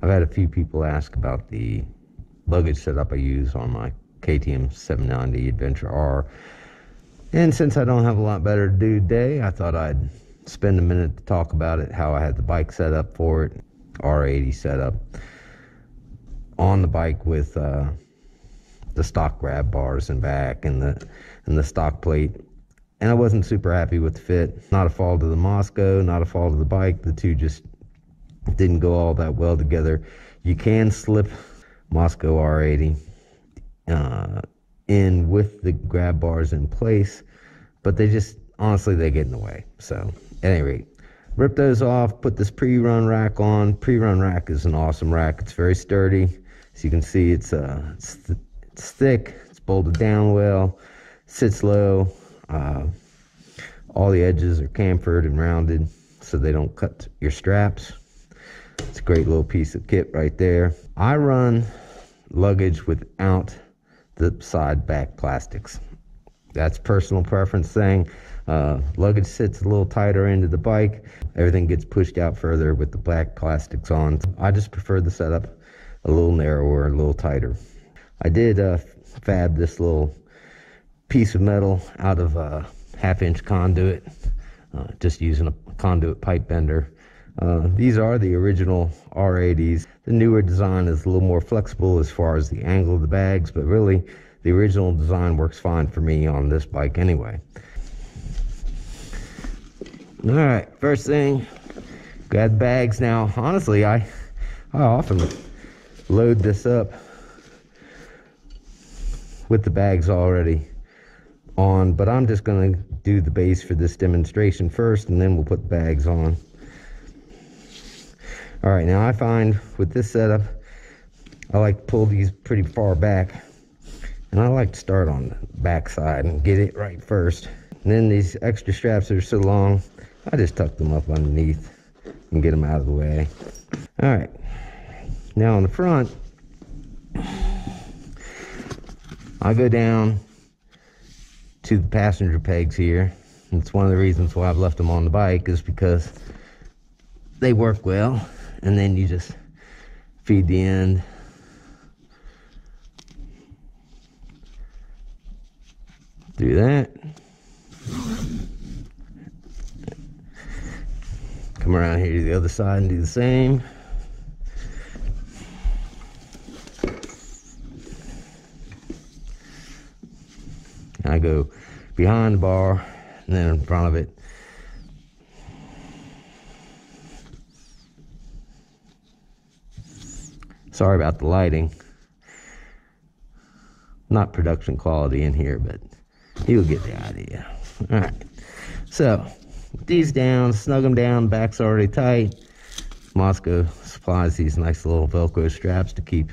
I've had a few people ask about the luggage setup I use on my KTM 790 Adventure R. And since I don't have a lot better to do today, I thought I'd spend a minute to talk about it, how I had the bike set up for it, R80 setup on the bike with the stock grab bars and back and the stock plate. And I wasn't super happy with the fit. Not a fault of the Mosko, not a fault of the bike. The two just didn't go all that well together. You can slip Mosko R80 in with the grab bars in place, but they just, honestly, they get in the way. So at any rate, rip those off, put this pre-run rack on. Pre-run rack is an awesome rack. It's very sturdy. As you can see, it's thick, it's bolted down well, sits low. All the edges are chamfered and rounded so they don't cut your straps. It's a great little piece of kit right there. I run luggage without the side back plastics. That's personal preference thing. Luggage sits a little tighter into the bike. Everything gets pushed out further with the back plastics on. I just prefer the setup a little narrower, a little tighter. I did fab this little piece of metal out of a 1/2-inch conduit, just using a conduit pipe bender. These are the original R80s. The newer design is a little more flexible as far as the angle of the bags, but really the original design works fine for me on this bike anyway. All right, first thing, grab the bags. Now, honestly, I often load this up with the bags already on, but I'm just going to do the base for this demonstration first, and then we'll put the bags on. All right, now I find with this setup, I like to pull these pretty far back, and I like to start on the back side and get it right first. And then these extra straps that are so long, I just tuck them up underneath and get them out of the way. All right, now on the front, I go down to the passenger pegs here. It's one of the reasons why I've left them on the bike, is because they work well. And then you just feed the end. Do that. Come around here to the other side and do the same. I go behind the bar and then in front of it. Sorry about the lighting. Not production quality in here, but you'll get the idea. All right. So, these down, snug them down, back's already tight. Mosko supplies these nice little Velcro straps to keep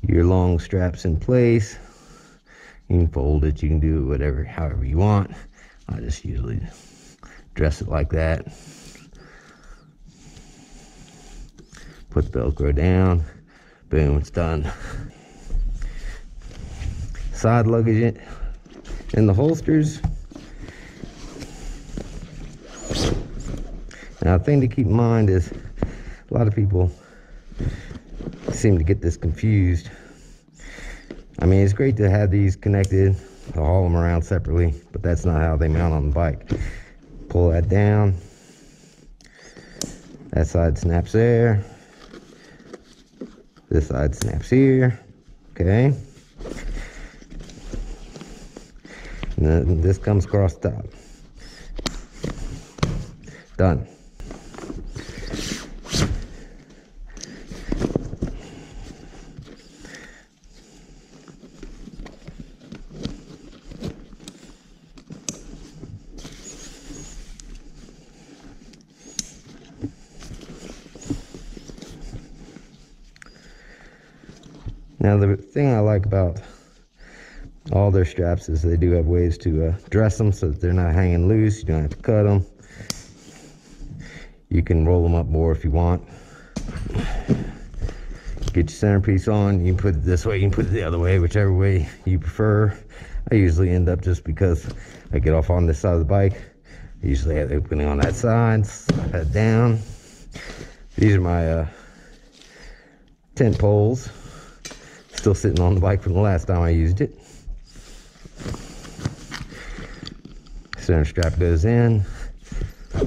your long straps in place. You can fold it, you can do it however you want. I just usually dress it like that. Put the Velcro down, boom, it's done. Side luggage in the holsters. Now, the thing to keep in mind is a lot of people seem to get this confused. I mean, it's great to have these connected, to haul them around separately, but that's not how they mount on the bike. Pull that down. That side snaps there. This side snaps here, okay? And then this comes across the top. Done. Now, the thing I like about all their straps is they do have ways to dress them so that they're not hanging loose. You don't have to cut them. You can roll them up more if you want. Get your centerpiece on. You can put it this way, you can put it the other way, whichever way you prefer. I usually end up, just because I get off on this side of the bike, I usually have the opening on that side, slap that down. These are my tent poles. Still sitting on the bike from the last time I used it. Center strap goes in.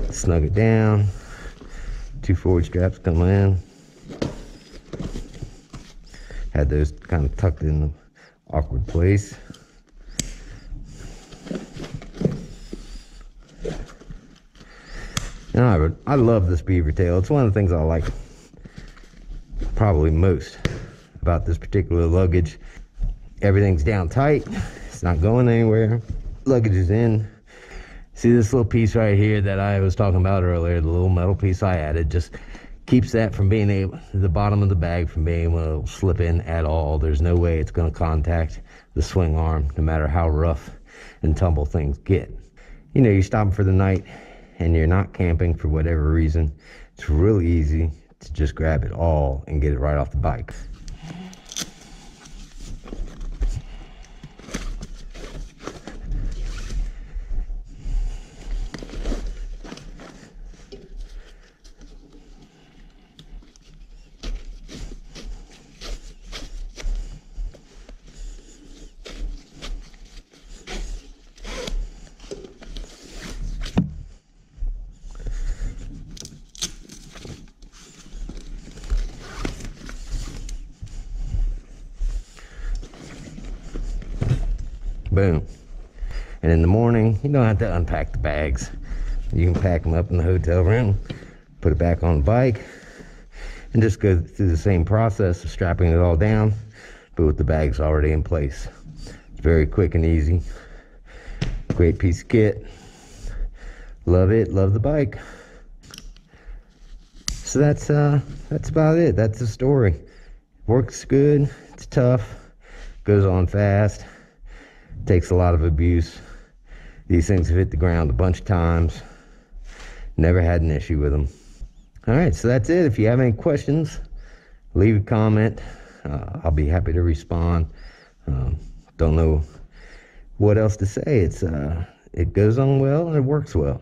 Snug it down. 2 forward straps come in. Had those kind of tucked in the awkward place. And I love this beaver tail. It's one of the things I like probably most about this particular luggage. Everything's down tight. It's not going anywhere. Luggage is in. See this little piece right here that I was talking about earlier, the little metal piece I added, just keeps that from being able, the bottom of the bag from being able to slip in at all. There's no way it's going to contact the swing arm, no matter how rough and tumble things get. You know, you're stopping for the night and you're not camping for whatever reason. It's really easy to just grab it all and get it right off the bike. Boom. And in the morning, you don't have to unpack the bags. You can pack them up in the hotel room, put it back on the bike, and just go through the same process of strapping it all down, but with the bags already in place. It's very quick and easy. Great piece of kit. Love it, love the bike. So that's about it. That's the story. Works good, it's tough, goes on fast. Takes a lot of abuse. These things have hit the ground a bunch of times. Never had an issue with them. All right, so that's it. If you have any questions, leave a comment. I'll be happy to respond. Don't know what else to say. It goes on well and it works well.